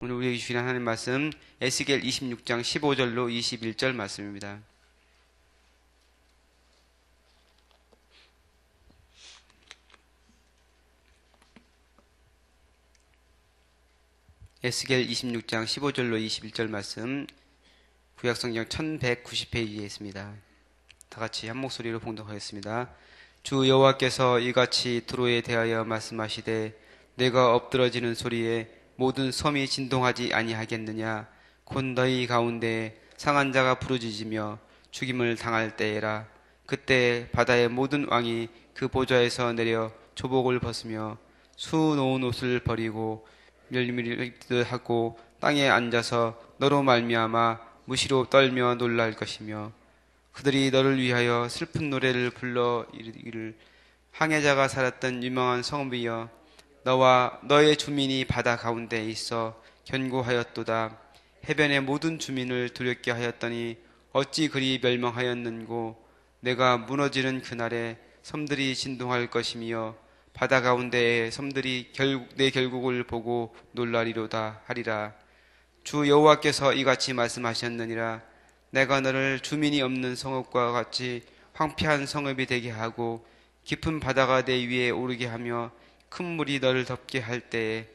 오늘 우리에게 주신 하나님 말씀 에스겔 26장 15절로 21절 말씀입니다. 에스겔 26장 15절로 21절 말씀 구약성경 1190페이지에 있습니다. 다같이 한 목소리로 봉독하겠습니다. 주 여호와께서 이같이 두로에 대하여 말씀하시되 내가 엎드러지는 소리에 모든 섬이 진동하지 아니하겠느냐. 곧 너희 가운데 상한 자가 부르짖으며 죽임을 당할 때에라. 그때 바다의 모든 왕이 그 보좌에서 내려 조복을 벗으며 수놓은 옷을 버리고 멸미를 입듯 하고 땅에 앉아서 너로 말미암아 무시로 떨며 놀랄 것이며 그들이 너를 위하여 슬픈 노래를 불러 이르기를 항해자가 살았던 유명한 성읍이여 너와 너의 주민이 바다 가운데 있어 견고하였도다. 해변의 모든 주민을 두렵게 하였더니 어찌 그리 멸망하였는고. 내가 무너지는 그날에 섬들이 진동할 것이며 바다 가운데의 섬들이 내 결국을 보고 놀라리로다 하리라. 주 여호와께서 이같이 말씀하셨느니라. 내가 너를 주민이 없는 성읍과 같이 황폐한 성읍이 되게 하고 깊은 바다가 내 위에 오르게 하며 큰 물이 너를 덮게 할 때에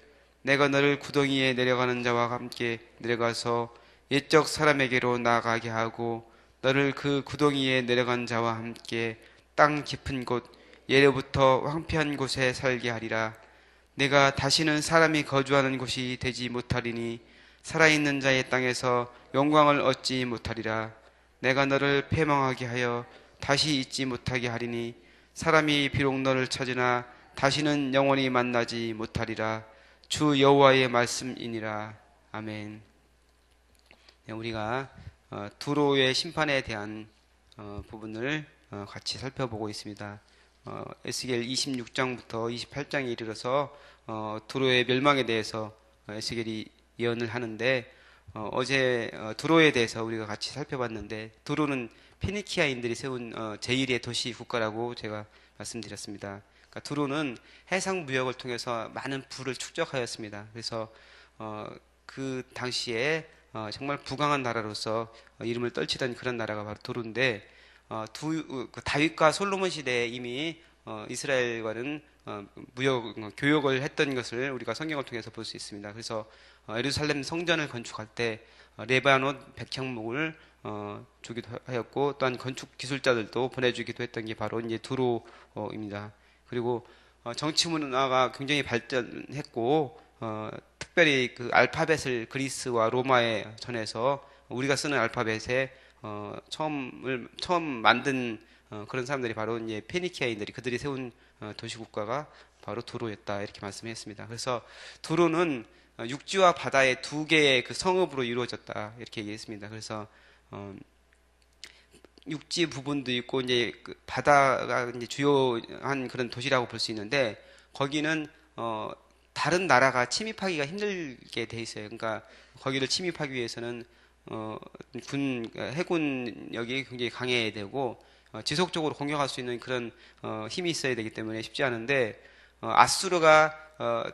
내가 너를 구덩이에 내려가는 자와 함께 내려가서 옛적 사람에게로 나아가게 하고 너를 그 구덩이에 내려간 자와 함께 땅 깊은 곳 예로부터 황폐한 곳에 살게 하리라. 내가 다시는 사람이 거주하는 곳이 되지 못하리니 살아있는 자의 땅에서 영광을 얻지 못하리라. 내가 너를 패망하게 하여 다시 잊지 못하게 하리니 사람이 비록 너를 찾으나 다시는 영원히 만나지 못하리라. 주 여호와의 말씀이니라. 아멘. 네, 우리가 두로의 심판에 대한 부분을 같이 살펴보고 있습니다. 에스겔 26장부터 28장에 이르러서 두로의 멸망에 대해서 에스겔이 예언을 하는데 어제 두로에 대해서 우리가 같이 살펴봤는데 두로는 피니키아인들이 세운 제1의 도시 국가라고 제가 말씀드렸습니다. 그러니까 두로는 해상 무역을 통해서 많은 부를 축적하였습니다. 그래서 그 당시에 정말 부강한 나라로서 이름을 떨치던 그런 나라가 바로 두로인데 그 다윗과 솔로몬 시대에 이미 이스라엘과는 교역을 했던 것을 우리가 성경을 통해서 볼 수 있습니다. 그래서 예루살렘 성전을 건축할 때 레바논 백향목을 주기도 하였고 또한 건축 기술자들도 보내주기도 했던 게 바로 이제 두로입니다. 그리고 정치 문화가 굉장히 발전했고 특별히 그 알파벳을 그리스와 로마에 전해서 우리가 쓰는 알파벳에 처음 만든 그런 사람들이 바로 이제 페니키아인들이 그들이 세운 도시 국가가 바로 두로였다 이렇게 말씀했습니다. 그래서 두로는 육지와 바다의 두 개의 그 성읍으로 이루어졌다 이렇게 얘기했습니다. 그래서 육지 부분도 있고 이제 그 바다가 이제 주요한 그런 도시라고 볼 수 있는데 거기는 다른 나라가 침입하기가 힘들게 돼 있어요. 그러니까 거기를 침입하기 위해서는 해군력이 굉장히 강해야 되고 지속적으로 공격할 수 있는 그런 힘이 있어야 되기 때문에 쉽지 않은데 아수르가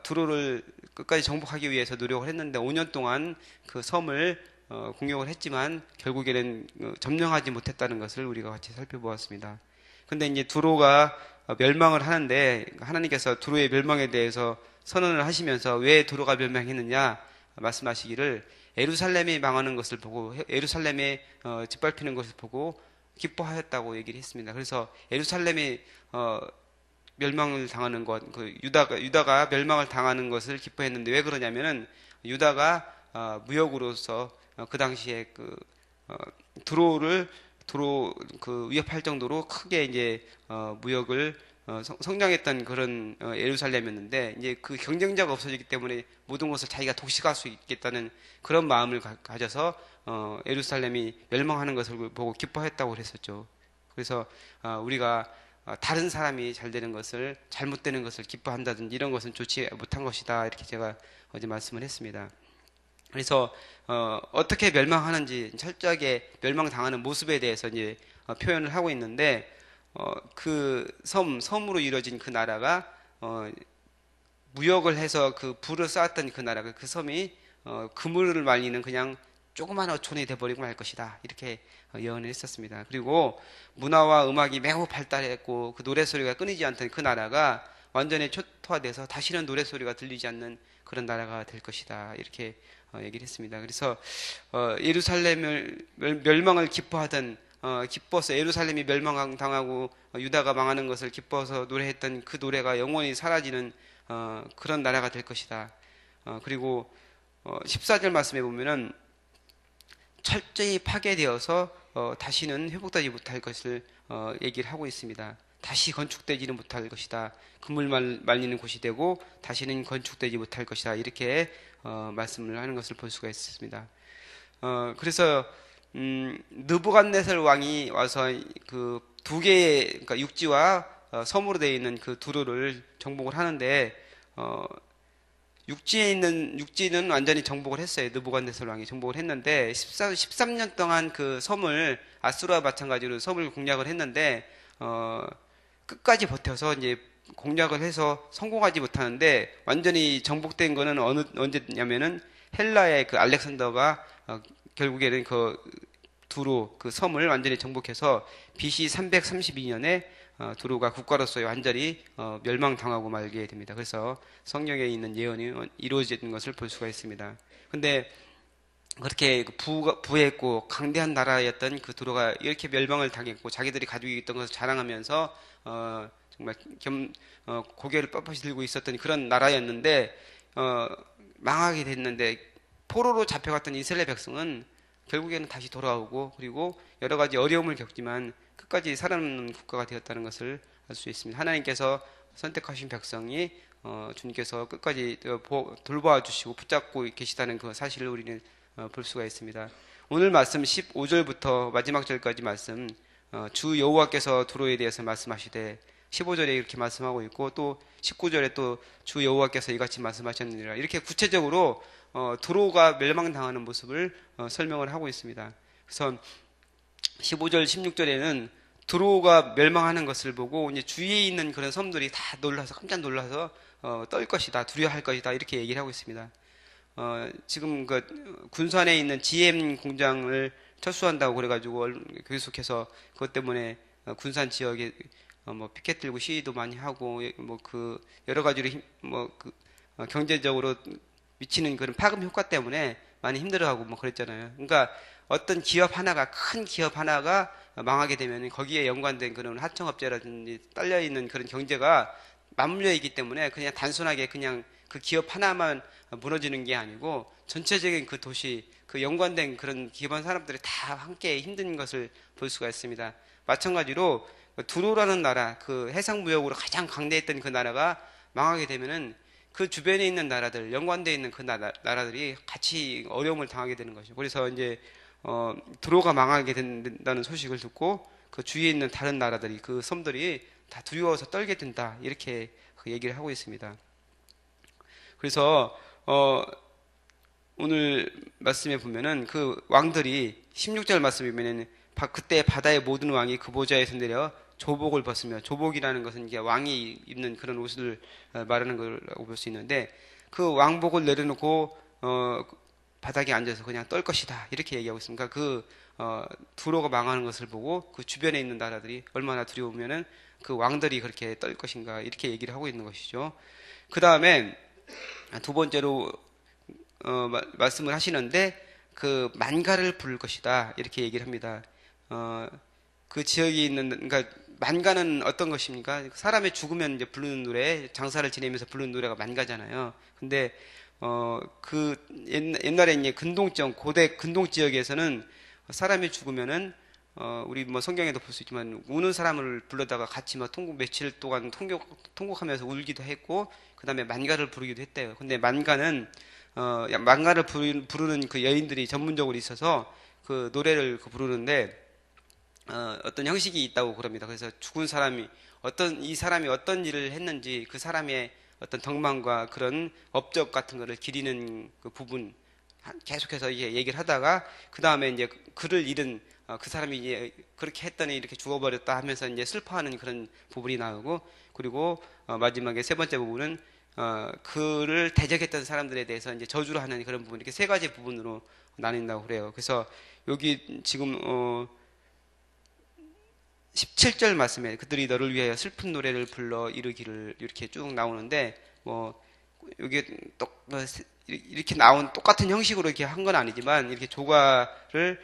두로를 끝까지 정복하기 위해서 노력을 했는데 5년 동안 그 섬을 공격을 했지만 결국에는 점령하지 못했다는 것을 우리가 같이 살펴보았습니다. 근데 이제 두로가 멸망을 하는데 하나님께서 두로의 멸망에 대해서 선언을 하시면서 왜 두로가 멸망했느냐 말씀하시기를 예루살렘이 망하는 것을 보고 예루살렘이 짓밟히는 것을 보고 기뻐하였다고 얘기를 했습니다. 그래서 예루살렘이 멸망을 당하는 것, 그 유다가 멸망을 당하는 것을 기뻐했는데 왜 그러냐면은 유다가 무역으로서 그 당시에 두로 그 위협할 정도로 크게 이제 무역을 성장했던 그런 예루살렘이었는데 이제 그 경쟁자가 없어지기 때문에 모든 것을 자기가 독식할 수 있겠다는 그런 마음을 가져서 예루살렘이 멸망하는 것을 보고 기뻐했다고 그랬었죠. 그래서 우리가 다른 사람이 잘 되는 것을 잘못되는 것을 기뻐한다든지 이런 것은 좋지 못한 것이다 이렇게 제가 어제 말씀을 했습니다. 그래서 어떻게 멸망하는지 철저하게 멸망당하는 모습에 대해서 이제 표현을 하고 있는데 그 섬으로 이루어진 그 나라가 무역을 해서 그 부를 쌓았던 그 나라가 그 섬이 그물을 말리는 그냥 조그만 어촌이 돼버리고 말 것이다. 이렇게 예언을 했었습니다. 그리고 문화와 음악이 매우 발달했고 그 노래소리가 끊이지 않던 그 나라가 완전히 초토화돼서 다시는 노래소리가 들리지 않는 그런 나라가 될 것이다. 이렇게 얘기를 했습니다. 그래서 예루살렘을 멸망을 기뻐하던 기뻐서 예루살렘이 멸망당하고 유다가 망하는 것을 기뻐서 노래했던 그 노래가 영원히 사라지는 그런 나라가 될 것이다. 그리고 14절 말씀에 보면은 철저히 파괴되어서 다시는 회복되지 못할 것을 얘기를 하고 있습니다. 다시 건축되지는 못할 것이다. 그물 말리는 곳이 되고 다시는 건축되지 못할 것이다. 이렇게 말씀을 하는 것을 볼 수가 있습니다. 그래서 느부갓네살 왕이 와서 그 두 개의 그러니까 육지와 섬으로 되어 있는 그 두루를 정복을 하는데 육지는 완전히 정복을 했어요. 느부갓네살 왕이 정복을 했는데 13년 동안 그 섬을 아수르와 마찬가지로 섬을 공략을 했는데 끝까지 버텨서 이제 공략을 해서 성공하지 못하는데 완전히 정복된 거는 언제냐면은 헬라의 그 알렉산더가 결국에는 그 두루 그 섬을 완전히 정복해서 BC 332년에 두루가 국가로서의 완전히 멸망당하고 말게 됩니다. 그래서 성경에 있는 예언이 이루어지는 것을 볼 수가 있습니다. 근데 그렇게 부했고 강대한 나라였던 그 두루가 이렇게 멸망을 당했고 자기들이 가지고 있던 것을 자랑하면서 정말 고개를 뻣뻣이 들고 있었던 그런 나라였는데 망하게 됐는데 포로로 잡혀갔던 이스라엘 백성은 결국에는 다시 돌아오고 그리고 여러 가지 어려움을 겪지만 끝까지 살아남는 국가가 되었다는 것을 알 수 있습니다. 하나님께서 선택하신 백성이 주님께서 끝까지 돌보아 주시고 붙잡고 계시다는 그 사실을 우리는 볼 수가 있습니다. 오늘 말씀 15절부터 마지막 절까지 말씀 주 여호와께서 두로에 대해서 말씀하시되 15절에 이렇게 말씀하고 있고 또 19절에 또 주 여호와께서 이같이 말씀하셨느니라 이렇게 구체적으로 두로가 멸망당하는 모습을 설명을 하고 있습니다. 그래서 15절 16절에는 두로가 멸망하는 것을 보고 이제 주위에 있는 그런 섬들이 다 놀라서 깜짝 놀라서 떨 것이다 두려워할 것이다 이렇게 얘기를 하고 있습니다. 지금 그 군산에 있는 GM 공장을 철수한다고 그래가지고 계속해서 그것 때문에 군산 지역에 뭐 피켓 들고 시위도 많이 하고 뭐 그 여러 가지로 경제적으로 미치는 그런 파급 효과 때문에 많이 힘들어하고 뭐 그랬잖아요. 그러니까 어떤 기업 하나가 큰 기업 하나가 망하게 되면 거기에 연관된 그런 하청업체라든지 딸려 있는 그런 경제가 맞물려 있기 때문에 그냥 단순하게 그냥 그 기업 하나만 무너지는 게 아니고 전체적인 그 도시 그 연관된 그런 기반 사람들이 다 함께 힘든 것을 볼 수가 있습니다. 마찬가지로 두로라는 나라 그 해상무역으로 가장 강대했던 그 나라가 망하게 되면은 그 주변에 있는 나라들 연관되어 있는 그 나라들이 같이 어려움을 당하게 되는 것이죠. 그래서 이제 두로가 망하게 된다는 소식을 듣고 그 주위에 있는 다른 나라들이 그 섬들이 다 두려워서 떨게 된다 이렇게 그 얘기를 하고 있습니다. 그래서 오늘 말씀에 보면은 그 왕들이 16절 말씀에 보면은 그때 바다의 모든 왕이 그 보좌에서 내려 조복을 벗으며 조복이라는 것은 이게 왕이 입는 그런 옷을 말하는 거라고 볼 수 있는데 그 왕복을 내려놓고 바닥에 앉아서 그냥 떨 것이다 이렇게 얘기하고 있습니다. 그 두로가 망하는 것을 보고 그 주변에 있는 나라들이 얼마나 두려우면은 그 왕들이 그렇게 떨 것인가 이렇게 얘기를 하고 있는 것이죠. 그 다음에 두 번째로 말씀을 하시는데 그 만가를 부를 것이다 이렇게 얘기를 합니다. 그 지역에 있는 그러니까 만가는 어떤 것입니까? 사람이 죽으면 이제 부르는 노래, 장사를 지내면서 부르는 노래가 만가잖아요. 근데 그 옛날에 이제 근동적 고대 근동 지역에서는 사람이 죽으면은 우리 뭐 성경에도 볼 수 있지만 우는 사람을 불러다가 같이 막 며칠 동안 통곡하면서 울기도 했고 그다음에 만가를 부르기도 했대요. 근데 만가는 만가를 부르는 그 여인들이 전문적으로 있어서 그 노래를 부르는데 어떤 형식이 있다고 그럽니다. 그래서 죽은 사람이 이 사람이 어떤 일을 했는지 그 사람의 어떤 덕망과 그런 업적 같은 거를 기리는 그 부분 계속해서 이제 얘기를 하다가 그 다음에 이제 그를 잃은 그 사람이 이제 그렇게 했더니 이렇게 죽어버렸다 하면서 이제 슬퍼하는 그런 부분이 나오고 그리고 마지막에 세 번째 부분은 그를 대적했던 사람들에 대해서 이제 저주를 하는 그런 부분, 이렇게 세 가지 부분으로 나뉜다고 그래요. 그래서 여기 지금 17절 말씀에 그들이 너를 위하여 슬픈 노래를 불러 이르기를 이렇게 쭉 나오는데, 뭐 여기 이렇게 나온 똑같은 형식으로 이렇게 한 건 아니지만 이렇게 조가를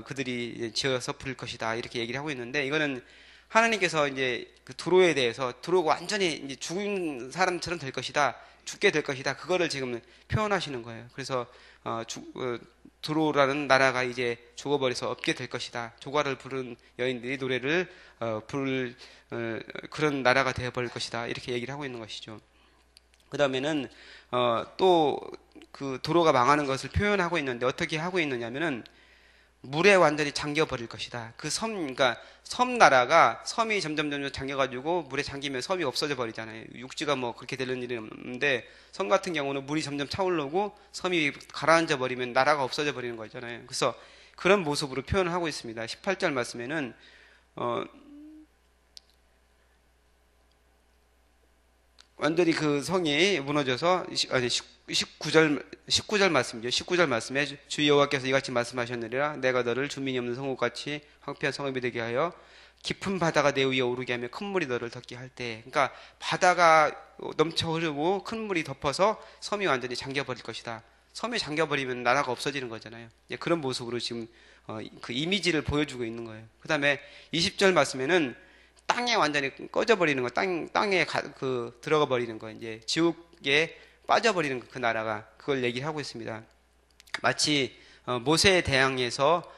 그들이 지어서 부를 것이다 이렇게 얘기를 하고 있는데, 이거는 하나님께서 이제 그 두로에 대해서 두로가 완전히 이제 죽은 사람처럼 될 것이다, 죽게 될 것이다, 그거를 지금 표현하시는 거예요. 그래서 두로라는 나라가 이제 죽어버려서 없게 될 것이다. 조가를 부른 여인들이 노래를 부를 그런 나라가 되어버릴 것이다. 이렇게 얘기를 하고 있는 것이죠. 그 다음에는 또 그 도로가 망하는 것을 표현하고 있는데 어떻게 하고 있느냐면은 물에 완전히 잠겨버릴 것이다. 그 그러니까 섬 나라가 섬이 점점 잠겨가지고 물에 잠기면 섬이 없어져 버리잖아요. 육지가 뭐 그렇게 되는 일은 없는데, 섬 같은 경우는 물이 점점 차오르고 섬이 가라앉아 버리면 나라가 없어져 버리는 거잖아요. 그래서 그런 모습으로 표현을 하고 있습니다. 18절 말씀에는 완전히 그 성이 무너져서, 아니 19절 말씀이죠. 19절 말씀에 주 여호와께서 이같이 말씀하셨느니라. 내가 너를 주민이 없는 성읍같이 황폐한 성읍이 되게 하여 깊은 바다가 내 위에 오르게 하며 큰 물이 너를 덮게 할 때, 그러니까 바다가 넘쳐 흐르고 큰 물이 덮어서 섬이 완전히 잠겨버릴 것이다. 섬이 잠겨버리면 나라가 없어지는 거잖아요. 그런 모습으로 지금 그 이미지를 보여주고 있는 거예요. 그 다음에 20절 말씀에는 땅에 완전히 꺼져버리는 거, 땅에 들어가 버리는 거, 이제 지옥에 빠져버리는 그 나라가, 그걸 얘기를 하고 있습니다. 마치 모세에 대항해서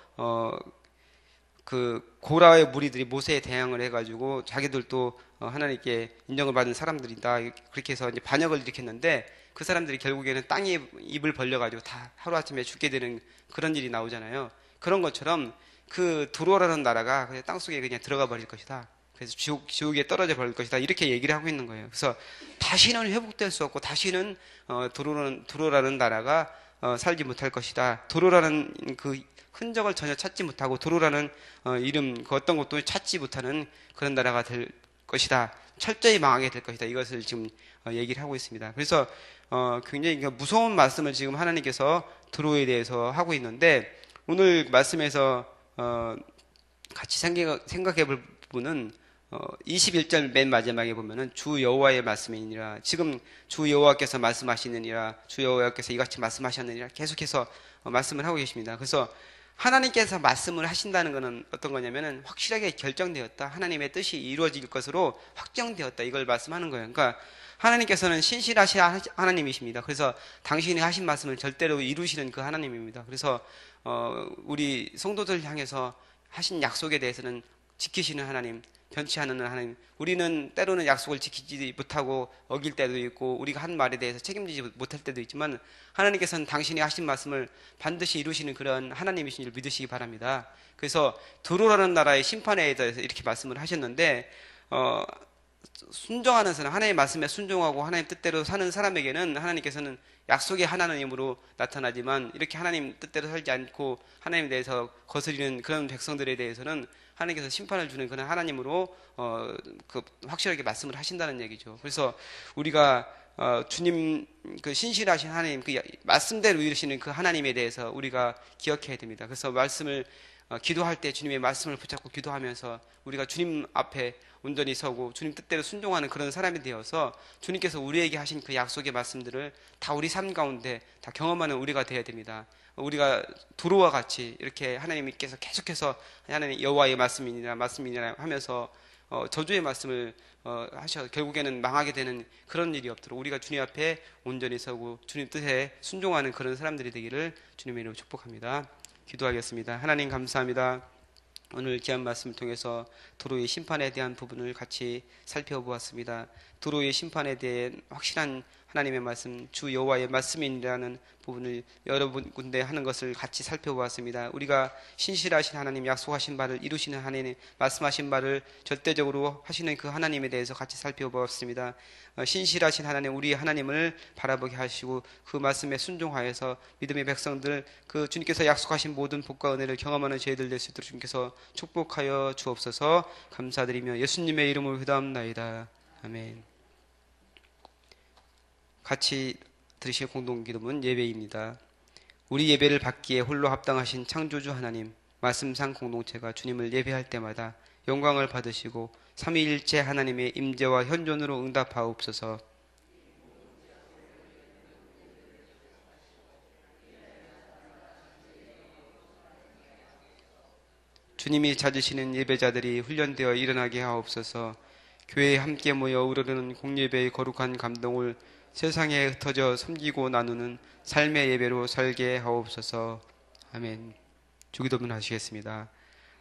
그 고라의 무리들이 모세에 대항을 해가지고 자기들도 하나님께 인정을 받은 사람들이다, 그렇게 해서 이제 반역을 일으켰는데, 그 사람들이 결국에는 땅에 입을 벌려가지고 다 하루아침에 죽게 되는 그런 일이 나오잖아요. 그런 것처럼 그 두로라는 나라가 그냥 땅속에 그냥 들어가 버릴 것이다. 그래서 지옥에 떨어져 버릴 것이다. 이렇게 얘기를 하고 있는 거예요. 그래서 다시는 회복될 수 없고, 다시는 두로라는 나라가 살지 못할 것이다. 두로라는 그 흔적을 전혀 찾지 못하고, 두로라는 이름 그 어떤 것도 찾지 못하는 그런 나라가 될 것이다. 철저히 망하게 될 것이다. 이것을 지금 얘기를 하고 있습니다. 그래서 굉장히 무서운 말씀을 지금 하나님께서 두로에 대해서 하고 있는데, 오늘 말씀에서 같이 생각해 볼 부분은 21절 맨 마지막에 보면은 주 여호와의 말씀이니라. 지금 주 여호와께서 말씀하시느니라, 주 여호와께서 이같이 말씀하셨느니라 계속해서 말씀을 하고 계십니다. 그래서 하나님께서 말씀을 하신다는 것은 어떤 거냐면은 확실하게 결정되었다, 하나님의 뜻이 이루어질 것으로 확정되었다, 이걸 말씀하는 거예요. 그러니까 하나님께서는 신실하신 하나님이십니다. 그래서 당신이 하신 말씀을 절대로 이루시는 그 하나님입니다. 그래서 우리 성도들 향해서 하신 약속에 대해서는 지키시는 하나님, 변치 않는 하나님. 우리는 때로는 약속을 지키지 못하고 어길 때도 있고, 우리가 한 말에 대해서 책임지지 못할 때도 있지만, 하나님께서는 당신이 하신 말씀을 반드시 이루시는 그런 하나님이신 줄 믿으시기 바랍니다. 그래서 두로라는 나라의 심판에 대해서 이렇게 말씀을 하셨는데, 순종하는 사람, 하나님의 말씀에 순종하고 하나님 뜻대로 사는 사람에게는 하나님께서는 약속의 하나님으로 나타나지만, 이렇게 하나님 뜻대로 살지 않고 하나님에 대해서 거스리는 그런 백성들에 대해서는 하나님께서 심판을 주는 그런 하나님으로 확실하게 말씀을 하신다는 얘기죠. 그래서 우리가 주님 그 신실하신 하나님, 그 말씀대로 이루시는 그 하나님에 대해서 우리가 기억해야 됩니다. 그래서 말씀을 기도할 때 주님의 말씀을 붙잡고 기도하면서 우리가 주님 앞에 온전히 서고 주님 뜻대로 순종하는 그런 사람이 되어서 주님께서 우리에게 하신 그 약속의 말씀들을 다 우리 삶 가운데 다 경험하는 우리가 되어야 됩니다. 우리가 두로와 같이 이렇게 하나님께서 계속해서 하나님 여호와의 말씀이니라 하면서 저주의 말씀을 하셔 결국에는 망하게 되는 그런 일이 없도록 우리가 주님 앞에 온전히 서고 주님 뜻에 순종하는 그런 사람들이 되기를 주님의 이름으로 축복합니다. 기도하겠습니다. 하나님 감사합니다. 오늘 귀한 말씀을 통해서 두로의 심판에 대한 부분을 같이 살펴보았습니다. 두로의 심판에 대한 확실한 하나님의 말씀, 주 여호와의 말씀이라는 부분을 여러 군데 하는 것을 같이 살펴보았습니다. 우리가 신실하신 하나님, 약속하신 바를 이루시는 하나님, 말씀하신 바를 절대적으로 하시는 그 하나님에 대해서 같이 살펴보았습니다. 신실하신 하나님, 우리 하나님을 바라보게 하시고 그 말씀에 순종하여서 믿음의 백성들, 그 주님께서 약속하신 모든 복과 은혜를 경험하는 저희들 될 수 있도록 주님께서 축복하여 주옵소서. 감사드리며 예수님의 이름으로 기도합나이다. 아멘. 같이 들으실 공동기도문 예배입니다. 우리 예배를 받기에 홀로 합당하신 창조주 하나님, 말씀상 공동체가 주님을 예배할 때마다 영광을 받으시고 삼위일체 하나님의 임재와 현존으로 응답하옵소서. 주님이 찾으시는 예배자들이 훈련되어 일어나게 하옵소서. 교회에 함께 모여 우러르는 공예배의 거룩한 감동을 세상에 흩어져 섬기고 나누는 삶의 예배로 살게 하옵소서. 아멘. 주기도문 하시겠습니다.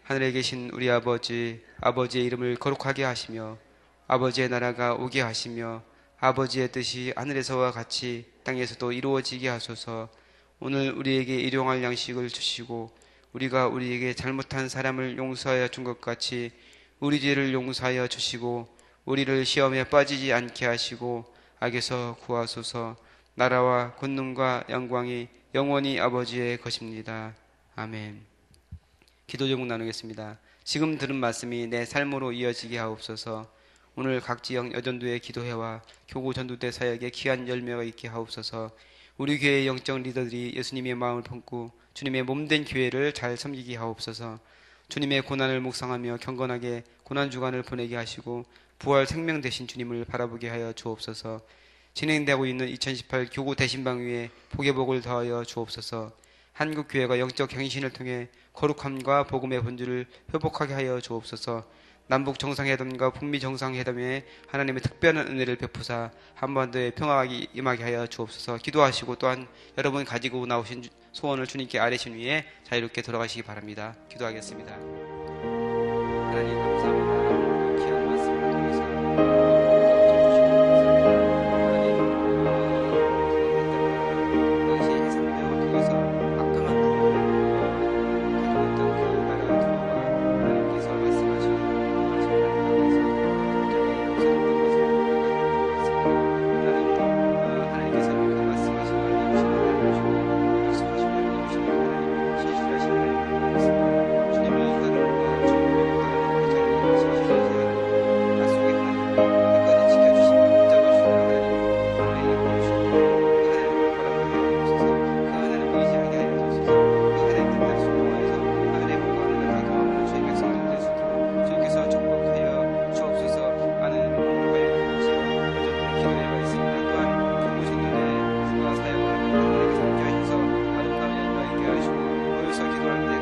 하늘에 계신 우리 아버지, 아버지의 이름을 거룩하게 하시며 아버지의 나라가 오게 하시며 아버지의 뜻이 하늘에서와 같이 땅에서도 이루어지게 하소서. 오늘 우리에게 일용할 양식을 주시고 우리가 우리에게 잘못한 사람을 용서하여 준 것 같이 우리 죄를 용서하여 주시고 우리를 시험에 빠지지 않게 하시고 악에서 구하소서. 나라와 권능과 영광이 영원히 아버지의 것입니다. 아멘. 기도 제목 나누겠습니다. 지금 들은 말씀이 내 삶으로 이어지게 하옵소서. 오늘 각 지역 여전도의 기도회와 교구 전도대 사역에 귀한 열매가 있게 하옵소서. 우리 교회의 영적 리더들이 예수님의 마음을 품고 주님의 몸된 교회를 잘 섬기게 하옵소서. 주님의 고난을 묵상하며 경건하게 고난주간을 보내게 하시고 부활 생명 되신 주님을 바라보게 하여 주옵소서. 진행되고 있는 2018 교구 대신방위에 복의 복을 더하여 주옵소서. 한국교회가 영적 경신을 통해 거룩함과 복음의 본질을 회복하게 하여 주옵소서. 남북 정상회담과 북미 정상회담에 하나님의 특별한 은혜를 베푸사 한반도에 평화가 임하게 하여 주옵소서. 기도하시고 또한 여러분 가지고 나오신 소원을 주님께 아뢰신 위에 자유롭게 돌아가시기 바랍니다. 기도하겠습니다. 하나님 감사합니다. 귀한 말씀을 통해서 당시 해상도를 통해서 악당한 가지고 있던 그 나라의 투어와 하나님께서 말씀하시는 하나님께서 그 말씀하신 말씀을 약속하신 말씀을 신실하신 하나님 주님을 따르는 주님의 바라는 그 자리에 신실하신 하나님 약속의 하나님 끝까지 지켜주시고 붙잡아주시는 하나님 우리에게 보여주시는 그 하나님을 바라보게 하옵소서. 그 하나님을 의지하게 하여 주옵소서. 그 하나님 뜻대로 순종하여서 하나님의 영광을 다 경험하는 주의 백성들 될 수 있도록 주님께서 축복하여 주옵소서. 많은 공부에 여전히 기도회가 있습니다. 또한 교구 전도대 사역을 하나님께서 함께 하셔서 아름다운 연가 있게 하시고 모여서 기도할 때